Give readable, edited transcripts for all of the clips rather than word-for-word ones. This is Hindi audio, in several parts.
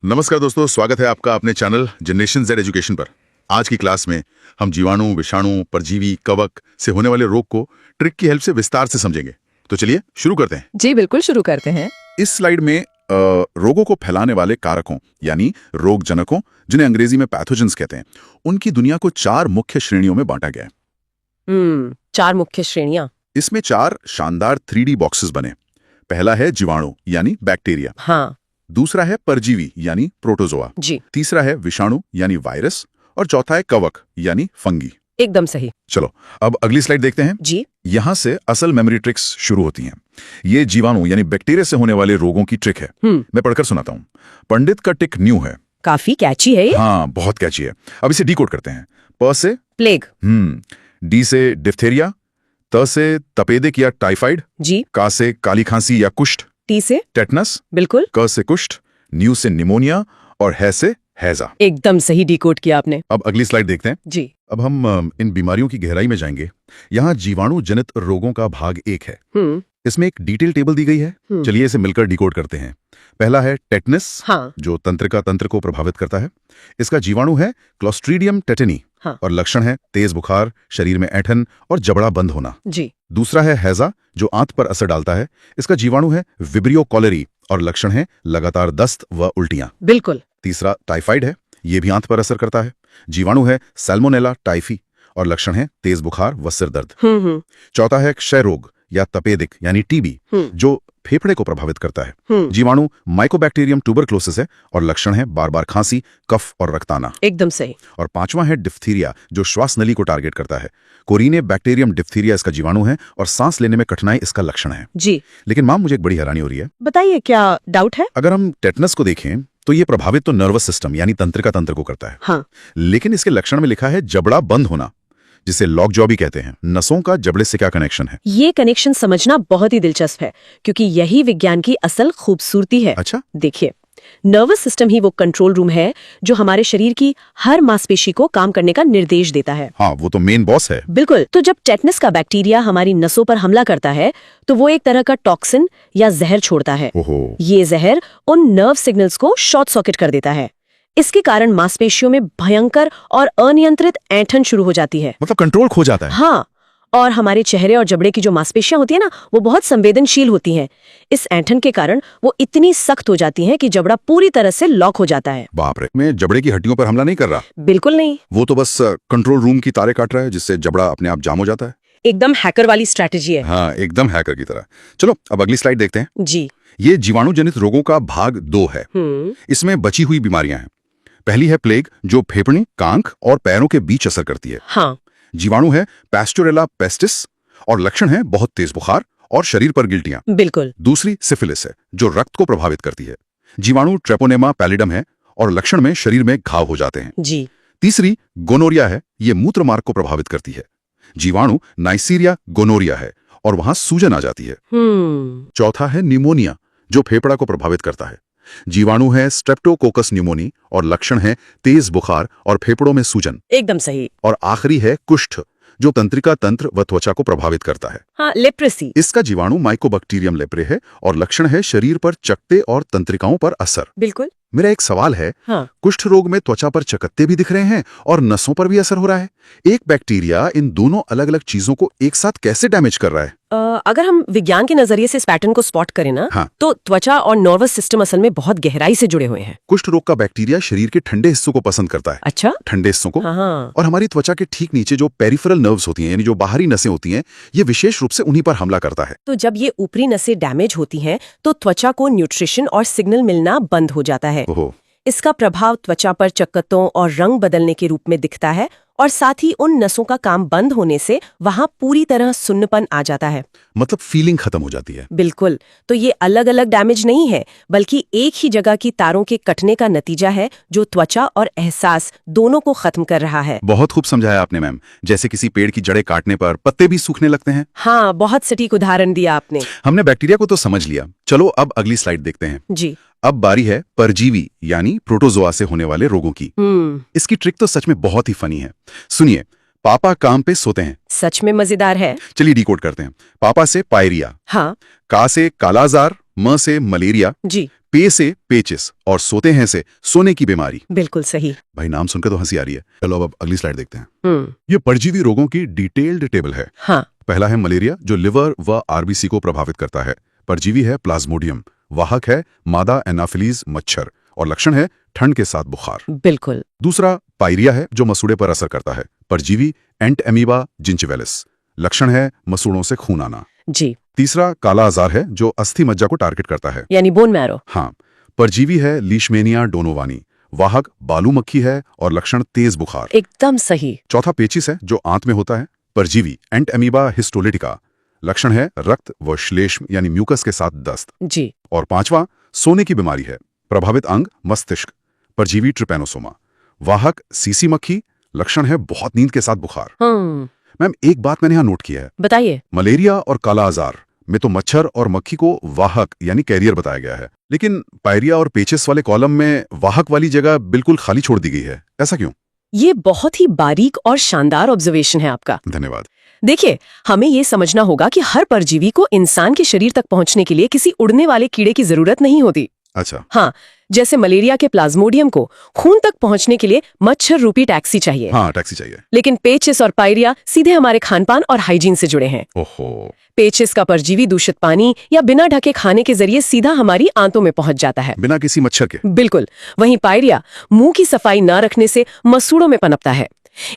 नमस्कार दोस्तों, स्वागत है आपका अपने चैनल जनरेशन जेड एजुकेशन पर। आज की क्लास में हम जीवाणु, विषाणु, परजीवी, कवक से होने वाले रोग को ट्रिक की हेल्प से विस्तार से समझेंगे। तो चलिए शुरू करते हैं। जी बिल्कुल, शुरू करते हैं। इस स्लाइड में रोगों को फैलाने वाले कारकों यानी रोग जनकों, जिन्हें अंग्रेजी में पैथोजेंस कहते हैं, उनकी दुनिया को 4 मुख्य श्रेणियों में बांटा गया है। 4 मुख्य श्रेणियां। इसमें 4 शानदार 3D बॉक्सेस बने। पहला है जीवाणु यानी बैक्टीरिया। हाँ दूसरा है परजीवी यानी प्रोटोजोआ। जी, तीसरा है विषाणु यानी वायरस। और चौथा है कवक यानी फंगी। एकदम सही। चलो अब अगली स्लाइड देखते हैं। जी यहाँ से असल मेमोरी ट्रिक्स शुरू होती हैं। ये जीवाणु यानी बैक्टीरिया से होने वाले रोगों की ट्रिक है। मैं पढ़कर सुनाता हूँ। पंडित का टिक न्यू है। काफी कैची है ये। हाँ, बहुत कैची है। अब इसे डिकोड करते हैं। प से प्लेग। डी से डिप्थेरिया। त से तपेदिक या टाइफाइड। जी। का से काली खांसी या कुष्ठ। टी से टेटनस। बिल्कुल। क से कुष्ठ। न्यू से निमोनिया। और है से हैजा। एकदम सही डिकोड किया आपने। अब अगली स्लाइड देखते हैं। जी। अब हम इन बीमारियों की गहराई में जाएंगे। यहाँ जीवाणु जनित रोगों का भाग 1 है। इसमें एक डिटेल टेबल दी गई है। चलिए इसे मिलकर डिकोड करते हैं। पहला है टेटनस। हाँ। जो तंत्रिका तंत्र को प्रभावित करता है। इसका जीवाणु है क्लोस्ट्रीडियम टेटेनी। हाँ। और लक्षण है तेज बुखार, शरीर में ऐंठन और जबड़ा बंद होना। जी। दूसरा है हैजा, जो आंत पर असर डालता है। इसका जीवाणु है विब्रियो कॉलेरी और लक्षण है लगातार दस्त व उल्टियां। बिल्कुल। तीसरा टाइफाइड है, ये भी आंत पर असर करता है। जीवाणु है सैल्मोनेला टाइफी और लक्षण है तेज बुखार व सिर दर्द। चौथा है क्षय रोग या तपेदिक यानी टीबी, जो फेफड़े को प्रभावित करता है। जीवाणु माइकोबैक्टीरियम ट्यूबरक्लोसिस है और लक्षण है बार बार खांसी, कफ और रक्ताना। एकदम सही। और पांचवा है डिप्थीरिया, जो श्वास नली को टारगेट करता है। कोरिने बैक्टीरियम डिप्थीरिया इसका जीवाणु है और सांस लेने में कठिनाई इसका लक्षण है। जी। लेकिन मैम, मुझे एक बड़ी हैरानी हो रही है। बताइए, क्या डाउट है? अगर हम टेटनस को देखें तो ये प्रभावित तो नर्वस सिस्टम यानी तंत्रिका तंत्र को करता है। हाँ। लेकिन इसके लक्षण में लिखा है जबड़ा बंद होना, जिसे लॉकजॉ भी कहते हैं। नसों का जबड़े से क्या कनेक्शन है? ये कनेक्शन समझना बहुत ही दिलचस्प है, क्योंकि यही विज्ञान की असल खूबसूरती है। अच्छा। देखिए, नर्वस सिस्टम ही वो कंट्रोल रूम है जो हमारे शरीर की हर मांसपेशी को काम करने का निर्देश देता है। हाँ, वो तो मेन बॉस है। बिल्कुल। तो जब टेटनस का बैक्टीरिया हमारी नसों पर हमला करता है तो वो एक तरह का टॉक्सिन या जहर छोड़ता है। ओहो। ये जहर उन नर्व सिग्नल्स को शॉर्ट सर्किट कर देता है। इसके कारण मांसपेशियों में भयंकर और अनियंत्रित ऐंठन शुरू हो जाती है। मतलब कंट्रोल खो जाता है। हाँ, और हमारे चेहरे और जबड़े की जो मांसपेशियां होती है ना, वो बहुत संवेदनशील होती हैं। इस ऐंठन के कारण वो इतनी सख्त हो जाती हैं कि जबड़ा पूरी तरह से लॉक हो जाता है। बाप रे। मैं जबड़े की हड्डियों पर हमला नहीं कर रहा। बिल्कुल नहीं। वो तो बस कंट्रोल रूम की तारे काट रहा है, जिससे जबड़ा अपने आप जाम हो जाता है। एकदम हैकर वाली स्ट्रैटेजी है। हाँ, एकदम हैकर की तरह। चलो अब अगली स्लाइड देखते हैं। जी। ये जीवाणु जनित रोगों का भाग 2 है। इसमें बची हुई बीमारियां हैं। पहली है प्लेग, जो फेफड़े, कांख और पैरों के बीच असर करती है। हाँ। जीवाणु है पैस्टोरेला पेस्टिस और लक्षण है बहुत तेज बुखार और शरीर पर गिल्टियां। बिल्कुल। दूसरी सिफिलिस है, जो रक्त को प्रभावित करती है। जीवाणु ट्रेपोनेमा पैलिडम है और लक्षण में शरीर में घाव हो जाते हैं। जी। तीसरी गोनोरिया है, ये मूत्र मार्ग को प्रभावित करती है। जीवाणु नाइसीरिया गोनोरिया है और वहां सूजन आ जाती है। चौथा है निमोनिया, जो फेफड़ा को प्रभावित करता है। जीवाणु है स्ट्रेप्टोकोकस न्यूमोनी और लक्षण है तेज बुखार और फेफड़ों में सूजन। एकदम सही। और आखिरी है कुष्ठ, जो तंत्रिका तंत्र व त्वचा को प्रभावित करता है। हाँ, लेप्रेसी। इसका जीवाणु माइकोबैक्टीरियम लेप्रे है और लक्षण है शरीर पर चकत्ते और तंत्रिकाओं पर असर। बिल्कुल। मेरा एक सवाल है। हाँ। कुष्ठ रोग में त्वचा पर चकत्ते भी दिख रहे हैं और नसों पर भी असर हो रहा है। एक बैक्टीरिया इन दोनों अलग अलग चीजों को एक साथ कैसे डैमेज कर रहा है? अगर हम विज्ञान के नजरिए से इस पैटर्न को स्पॉट करें ना, हाँ। तो त्वचा और नर्वस सिस्टम असल में बहुत गहराई से जुड़े हुए हैं। कुष्ठ रोग का बैक्टीरिया शरीर के ठंडे हिस्सों को पसंद करता है। अच्छा। ठंडे हिस्सों को। हाँ। और हमारी त्वचा के ठीक नीचे जो पेरिफेरल नर्व्स होती हैं, यानी जो बाहरी नसें होती हैं, ये विशेष रूप से उन्हीं पर हमला करता है। तो जब ये ऊपरी नसें डैमेज होती हैं तो त्वचा को न्यूट्रिशन और सिग्नल मिलना बंद हो जाता है। ओहो। इसका प्रभाव त्वचा पर चकत्तों और रंग बदलने के रूप में दिखता है और साथ ही उन नसों का काम बंद होने से वहां पूरी तरह सुन्नपन आ जाता है। मतलब फीलिंग खत्म हो जाती है। बिल्कुल। तो ये अलग अलग डैमेज नहीं है, बल्कि एक ही जगह की तारों के कटने का नतीजा है, जो त्वचा और एहसास दोनों को खत्म कर रहा है। बहुत खूब समझाया आपने मैम। जैसे किसी पेड़ की जड़ें काटने पर पत्ते भी सूखने लगते हैं। हाँ, बहुत सटीक उदाहरण दिया आपने। हमने बैक्टीरिया को तो समझ लिया। चलो अब अगली स्लाइड देखते हैं। जी। अब बारी है परजीवी यानी प्रोटोजोआ से होने वाले रोगों की। इसकी ट्रिक तो सच में बहुत ही फनी है। सुनिए, पापा काम पे सोते हैं। सच में मजेदार है। चलिए डिकोड करते हैं। पापा से पायरिया। हाँ। का से कालाजार, म से मलेरिया, जी। पे से पेचिस और सोते हैं से सोने की बीमारी। बिल्कुल सही। भाई नाम सुनकर तो हंसी आ रही है। चलो अब अगली स्लाइड देखते हैं। ये परजीवी रोगों की डिटेल्ड टेबल है। हाँ। पहला है मलेरिया, जो लिवर व आरबीसी को प्रभावित करता है। परजीवी है प्लाज्मोडियम, वाहक है मादा एनाफिलीज मच्छर और लक्षण है ठंड के साथ बुखार। बिल्कुल। दूसरा पायरिया है, जो मसूड़े पर असर करता है। परजीवी एंट एमीबा जिंचिवेलिस, लक्षण है मसूड़ों से खून आना। जी। तीसरा काला आजार है, जो अस्थि मज्जा को टारगेट करता है, यानी बोन मैरो। हाँ। परजीवी है लीशमेनिया डोनोवानी, वाहक बालू मक्खी है और लक्षण तेज बुखार। एकदम सही। चौथा पेचिस है, जो आंत में होता है। परजीवी एंट एमीबा हिस्टोलिटिका, लक्षण है रक्त व श्लेष्म यानी म्यूकस के साथ दस्त। जी। और पांचवा सोने की बीमारी है, प्रभावित अंग मस्तिष्क। परजीवी ट्रिपेनोसोमा, वाहक सीसी मक्खी, लक्षण है बहुत नींद के साथ बुखार। मैम एक बात मैंने यहाँ नोट किया है। बताइए। मलेरिया और काला आजार में तो मच्छर और मक्खी को वाहक यानी कैरियर बताया गया है, लेकिन पायरिया और पेचिस वाले कॉलम में वाहक वाली जगह बिल्कुल खाली छोड़ दी गई है। ऐसा क्यों? ये बहुत ही बारीक और शानदार ऑब्जर्वेशन है आपका। धन्यवाद। देखिए, हमें ये समझना होगा कि हर परजीवी को इंसान के शरीर तक पहुंचने के लिए किसी उड़ने वाले कीड़े की जरूरत नहीं होती। अच्छा। हाँ, जैसे मलेरिया के प्लाज्मोडियम को खून तक पहुंचने के लिए मच्छर रूपी टैक्सी चाहिए। हाँ, टैक्सी चाहिए। लेकिन पेचिस और पायरिया सीधे हमारे खानपान और हाइजीन से जुड़े हैं। ओहो। पेचिस का परजीवी दूषित पानी या बिना ढके खाने के जरिए सीधा हमारी आंतों में पहुंच जाता है, बिना किसी मच्छर के। बिल्कुल। वहीं पायरिया मुंह की सफाई न रखने से मसूड़ों में पनपता है,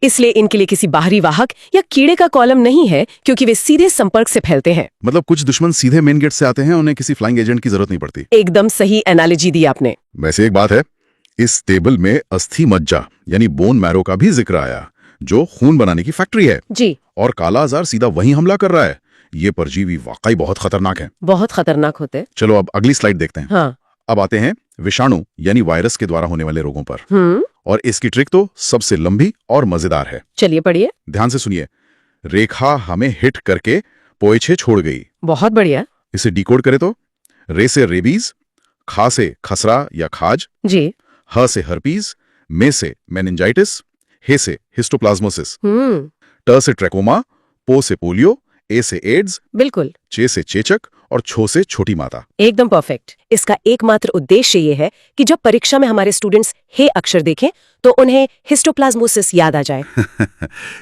इसलिए इनके लिए किसी बाहरी वाहक या कीड़े का कॉलम नहीं है, क्योंकि वे सीधे संपर्क से फैलते हैं। मतलब कुछ दुश्मन सीधे मेन गेट से आते हैं, उन्हें किसी फ्लाइंग एजेंट की जरूरत नहीं पड़ती। एकदम सही एनालॉजी दी आपने। वैसे एक बात है, इस टेबल में अस्थि मज्जा यानी बोन मैरो का भी जिक्र आया, जो खून बनाने की फैक्ट्री है। जी। और काला आजार सीधा वहीं हमला कर रहा है। ये परजीवी वाकई बहुत खतरनाक है। बहुत खतरनाक होते। चलो अब अगली स्लाइड देखते हैं। हाँ। अब आते हैं विषाणु यानी वायरस के द्वारा होने वाले रोगों पर। और इसकी ट्रिक तो सबसे लंबी और मजेदार है। चलिए पढ़िए। ध्यान से सुनिए। रेखा हमें हिट करके पोएछे छोड़ गई। बहुत बढ़िया। इसे डिकोड करें तो रे से रेबीज, खा से खसरा या खाज, जी। ह से हर्पीज, मे से मेनिंजाइटिस, हे से हिस्टोप्लाज्मोसिस, ट से ट्रैकोमा, पो से पोलियो, ए से एड्स, बिल्कुल। चे से चेचक और छो से छोटी माता। एकदम परफेक्ट। इसका एकमात्र उद्देश्य ये है कि जब परीक्षा में हमारे स्टूडेंट्स हे अक्षर देखें तो उन्हें हिस्टोप्लाज्मोसिस याद आ जाए।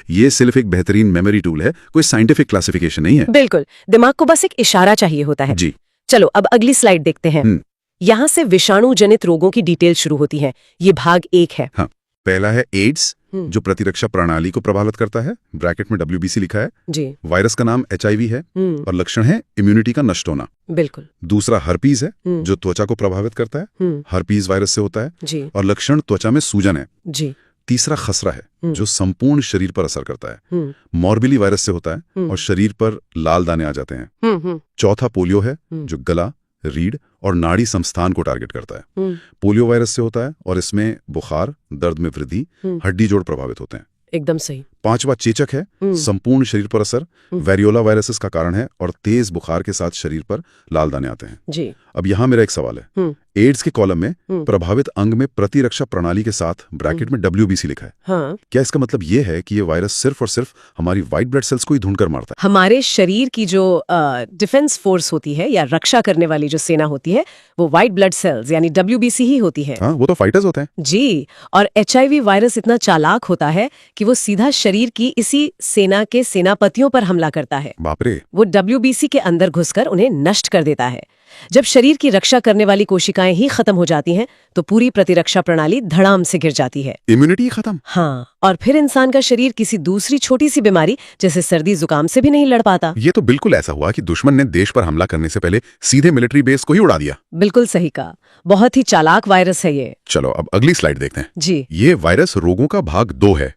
ये सिर्फ एक बेहतरीन मेमोरी टूल है, कोई साइंटिफिक क्लासिफिकेशन नहीं है। बिल्कुल, दिमाग को बस एक इशारा चाहिए होता है। जी। चलो अब अगली स्लाइड देखते हैं। यहाँ से विषाणु जनित रोगों की डिटेल शुरू होती है। ये भाग 1 है। हाँ, पहला है एड्स, जो प्रतिरक्षा प्रणाली को प्रभावित करता है। ब्रैकेट में WBC लिखा है। जी। वायरस का नाम HIV है और लक्षण है इम्यूनिटी का नष्ट होना। बिल्कुल। दूसरा हर्पीज है, जो त्वचा को प्रभावित करता है। हर्पीज वायरस से होता है। जी। और लक्षण त्वचा में सूजन है। जी। तीसरा खसरा है, जो संपूर्ण शरीर पर असर करता है। मॉर्बिली वायरस से होता है और शरीर पर लाल दाने आ जाते हैं। चौथा पोलियो है, जो गला, रीढ़ और नाड़ी संस्थान को टारगेट करता है। पोलियो वायरस से होता है और इसमें बुखार, दर्द में वृद्धि, हड्डी जोड़ प्रभावित होते हैं। एकदम सही। पांचवा चेचक है, संपूर्ण शरीर पर असर, वेरियोला वायरस का कारण है और तेज बुखार के साथ शरीर पर लाल दाने आते हैं। जी। अब यहाँ मेरा एक सवाल है। एड्स के कॉलम में प्रभावित अंग में प्रतिरक्षा प्रणाली के साथ ब्रैकेट में WBC लिखा है। हाँ। क्या इसका मतलब ये है कि ये वायरस सिर्फ और सिर्फ हमारी व्हाइट ब्लड सेल्स को ही ढूंढकर मारता है? हमारे शरीर की जो डिफेंस फोर्स होती है या रक्षा करने वाली जो सेना होती है, वो व्हाइट ब्लड सेल्स यानी WBC ही होती है। हाँ, वो तो फाइटर्स होते हैं। जी। और HIV वायरस इतना चालाक होता है कि वो सीधा शरीर की इसी सेना के सेनापतियों पर हमला करता है। बाप रे। वो WBC के अंदर घुसकर उन्हें नष्ट कर देता है। जब शरीर की रक्षा करने वाली कोशिकाएं ही खत्म हो जाती हैं, तो पूरी प्रतिरक्षा प्रणाली धड़ाम से गिर जाती है। इम्यूनिटी खत्म। हाँ, और फिर इंसान का शरीर किसी दूसरी छोटी सी बीमारी जैसे सर्दी जुकाम से भी नहीं लड़ पाता। ये तो बिल्कुल ऐसा हुआ कि दुश्मन ने देश पर हमला करने से पहले सीधे मिलिट्री बेस को ही उड़ा दिया। बिल्कुल सही कहा। बहुत ही चालाक वायरस है ये। चलो अब अगली स्लाइड देखते हैं। जी। ये वायरस रोगों का भाग 2 है।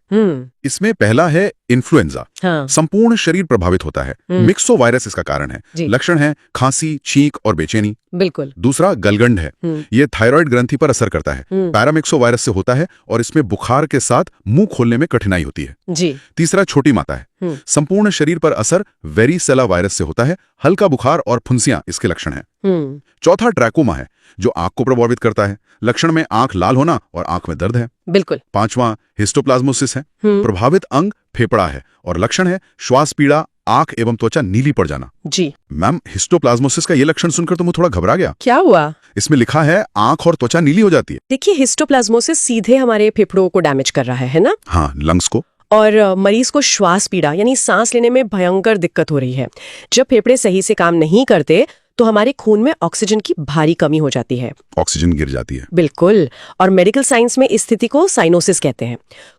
इसमें पहला है इन्फ्लुएंजा। हाँ। संपूर्ण शरीर प्रभावित होता है। मिक्सो वायरस इसका कारण है। लक्षण है खांसी, छींक और बेचैनी। बिल्कुल। दूसरा गलगंड है। ये थायराइड ग्रंथि पर असर करता है। पैरामिक्सो वायरस से होता है और इसमें बुखार के साथ मुंह खोलने में कठिनाई होती है। जी। तीसरा छोटी माता है। संपूर्ण शरीर पर असर वेरिसेला वायरस से होता है। हल्का बुखार और फुंसियां इसके लक्षण हैं। चौथा ट्रैकोमा है, जो आंख को प्रभावित करता है। लक्षण में आंख लाल होना और आंख में दर्द है। बिल्कुल। पांचवा हिस्टोप्लाज्मोसिस है। प्रभावित अंग फेफड़ा है और लक्षण है श्वास पीड़ा, आंख एवं त्वचा नीली पड़ जाना। जी। मैम, हिस्टोप्लाज्मोसिस का ये लक्षण सुनकर तो मैं थोड़ा घबरा गया। क्या हुआ? इसमें लिखा है आंख और त्वचा नीली हो जाती है। देखिए, हिस्टोप्लाज्मोसिस सीधे हमारे फेफड़ों को डैमेज कर रहा है ना? हाँ, लंग्स को। और मरीज को श्वास पीड़ा यानी सांस लेने में भयंकर दिक्कत हो रही है। जब फेफड़े सही से काम नहीं करते तो हमारे खून में ऑक्सीजन की भारी कमी हो जाती है। ऑक्सीजन गिर जाती है। बिल्कुल। और मेडिकल साइंस में इस स्थिति को साइनोसिस कहते हैं।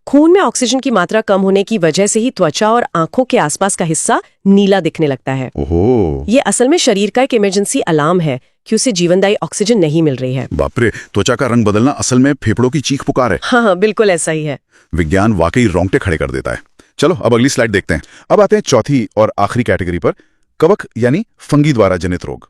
खून में ऑक्सीजन की मात्रा कम होने की वजह से ही त्वचा और आंखों के आसपास का हिस्सा नीला दिखने लगता है। ओहो। ये असल में शरीर का एक इमरजेंसी अलार्म है कि उसे जीवनदायी ऑक्सीजन नहीं मिल रही है। बाप रे, त्वचा का रंग बदलना असल में फेफड़ों की चीख पुकार है। हाँ, बिल्कुल ऐसा ही है। विज्ञान वाकई रोंगटे खड़े कर देता है। चलो अब अगली स्लाइड देखते हैं। अब आते हैं चौथी और आखिरी कैटेगरी पर, कवक यानी फंगी द्वारा जनित रोग।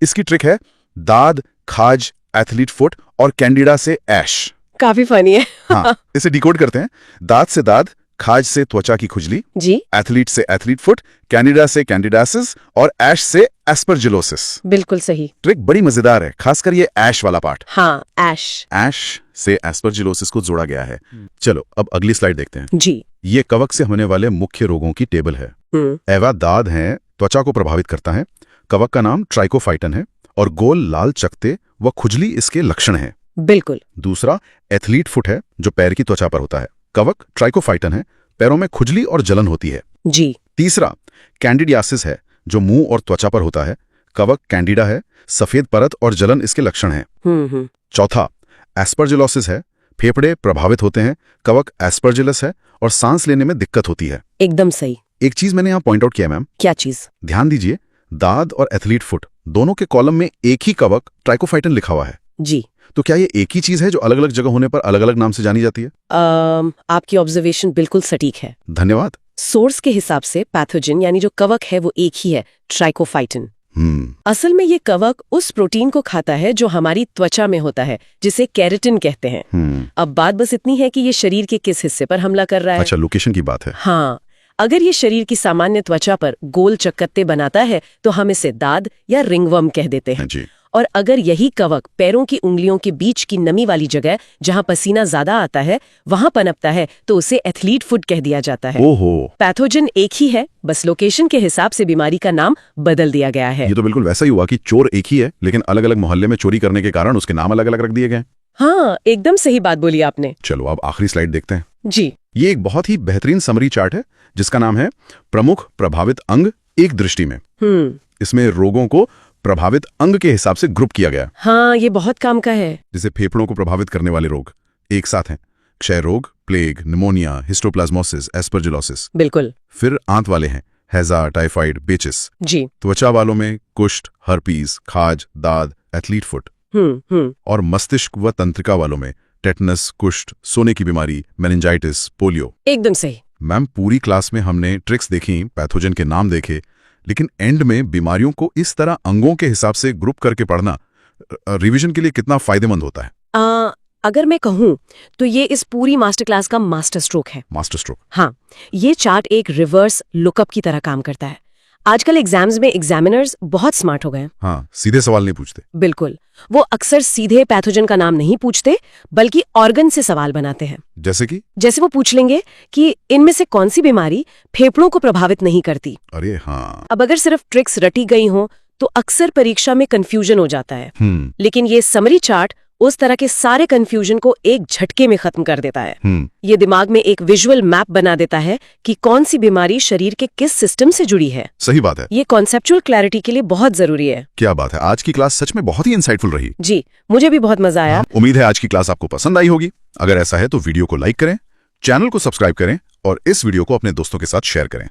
इसकी ट्रिक है दाद, खाज, एथलीट फुट और कैंडिडा से ऐश। काफी फनी है। हाँ, इसे डिकोड करते हैं। दाद से दाद, खाज से त्वचा की खुजली जी, एथलीट से एथलीट फुट, कैंडिडा से कैंडिडासिस और ऐश से एस्परजिलोसिस। बिल्कुल सही। ट्रिक बड़ी मजेदार है, खासकर ये ऐश वाला पार्ट। हाँ, ऐश। ऐश से एस्परजिलोसिस को जोड़ा गया है। चलो अब अगली स्लाइड देखते हैं। जी। ये कवक से होने वाले मुख्य रोगों की टेबल है। एवा दाद है, त्वचा को प्रभावित करता है। कवक का नाम ट्राइकोफाइटन है और गोल लाल चकते व खुजली इसके लक्षण हैं। बिल्कुल। दूसरा एथलीट फुट है, जो पैर की त्वचा पर होता है। कवक ट्राइकोफाइटन है, पैरों में खुजली और जलन होती है। जी। तीसरा कैंडिडियासिस है, जो मुंह और त्वचा पर होता है। कवक कैंडिडा है, सफेद परत और जलन इसके लक्षण हैं। चौथा एस्परजिलोसिस है, फेफड़े प्रभावित होते हैं। कवक एस्परजिलस है और सांस लेने में दिक्कत होती है। एकदम सही। एक चीज मैंने यहाँ पॉइंट आउट किया मैम। क्या चीज? ध्यान दीजिए, दाद और एथलीट फुट दोनों के कॉलम में एक ही कवक ट्राइकोफाइटन लिखा हुआ है। जी। तो क्या ये एक ही चीज है जो अलग अलग जगह होने पर अलग अलग नाम से जानी जाती है? आपकी ऑब्जर्वेशन बिल्कुल सटीक है। धन्यवाद। सोर्स के हिसाब से पैथोजन यानी जो कवक है वो एक ही है, ट्राइकोफाइटन। असल में ये कवक उस प्रोटीन को खाता है जो हमारी त्वचा में होता है, जिसे केराटिन कहते हैं। अब बात बस इतनी है कि ये शरीर के किस हिस्से पर हमला कर रहा है। अच्छा, लोकेशन की बात है। हाँ, अगर ये शरीर की सामान्य त्वचा पर गोल चक्कत्ते बनाता है तो हम इसे दाद या रिंगवर्म कह देते हैं जी। और अगर यही कवक पैरों की उंगलियों के बीच की नमी वाली जगह जहां पसीना ज्यादा आता है वहां पनपता है तो उसे एथलीट फुट कह दिया जाता है। ओहो। पैथोजन एक ही है, बस लोकेशन के हिसाब से बीमारी का नाम बदल दिया गया है। ये तो बिल्कुल वैसा ही हुआ कि चोर एक ही है, लेकिन अलग अलग मोहल्ले में चोरी करने के कारण उसके नाम अलग अलग रख दिए गए। हाँ, एकदम सही बात बोली आपने। चलो अब आखिरी स्लाइड देखते हैं। जी। ये एक बहुत ही बेहतरीन समरी चार्ट है जिसका नाम है प्रमुख प्रभावित अंग एक दृष्टि में। इसमें रोगों को प्रभावित अंग के हिसाब से ग्रुप किया गया। हाँ, ये बहुत काम का है। जैसे फेफड़ों को प्रभावित करने वाले रोग एक साथ हैं, क्षय रोग, प्लेग, निमोनिया, हिस्टोप्लाज्मोसिस, एस्परजिलोसिस। बिल्कुल। फिर आंत वाले हैं, हैजा, टाइफाइड, बेचिस। जी। त्वचा वालों में कुष्ठ, हर्पीज, खाज, दाद, एथलीट फुट। और मस्तिष्क व तंत्रिका वालों में टेटनस, कुष्ठ, सोने की बीमारी, मेनिंजाइटिस, पोलियो। एकदम सही। मैम, पूरी क्लास में हमने ट्रिक्स देखी, पैथोजन के नाम देखे, लेकिन एंड में बीमारियों को इस तरह अंगों के हिसाब से ग्रुप करके पढ़ना रिवीजन के लिए कितना फायदेमंद होता है? अगर मैं कहूँ तो ये इस पूरी मास्टर क्लास का मास्टर स्ट्रोक है। Master stroke. हाँ, ये चार्ट एक रिवर्स लुकअप की तरह काम करता है। आजकल एग्जाम्स में एग्जामिनर्स बहुत स्मार्ट हो गए। हाँ, सीधे सवाल नहीं पूछते। बिल्कुल, वो अक्सर सीधे पैथोजन का नाम नहीं पूछते बल्कि ऑर्गन से सवाल बनाते हैं। जैसे वो पूछ लेंगे कि इनमें से कौन सी बीमारी फेफड़ों को प्रभावित नहीं करती। अरे हाँ। अब अगर सिर्फ ट्रिक्स रटी गई हो तो अक्सर परीक्षा में कंफ्यूजन हो जाता है। लेकिन ये समरी चार्ट उस तरह के सारे कंफ्यूजन को एक झटके में खत्म कर देता है। ये दिमाग में एक विजुअल मैप बना देता है कि कौन सी बीमारी शरीर के किस सिस्टम से जुड़ी है। सही बात है। ये कॉन्सेप्चुअल क्लैरिटी के लिए बहुत जरूरी है। क्या बात है, आज की क्लास सच में बहुत ही इंसाइटफुल रही। जी, मुझे भी बहुत मजा आया। उम्मीद है आज की क्लास आपको पसंद आई होगी। अगर ऐसा है तो वीडियो को लाइक करें, चैनल को सब्सक्राइब करें और इस वीडियो को अपने दोस्तों के साथ शेयर करें।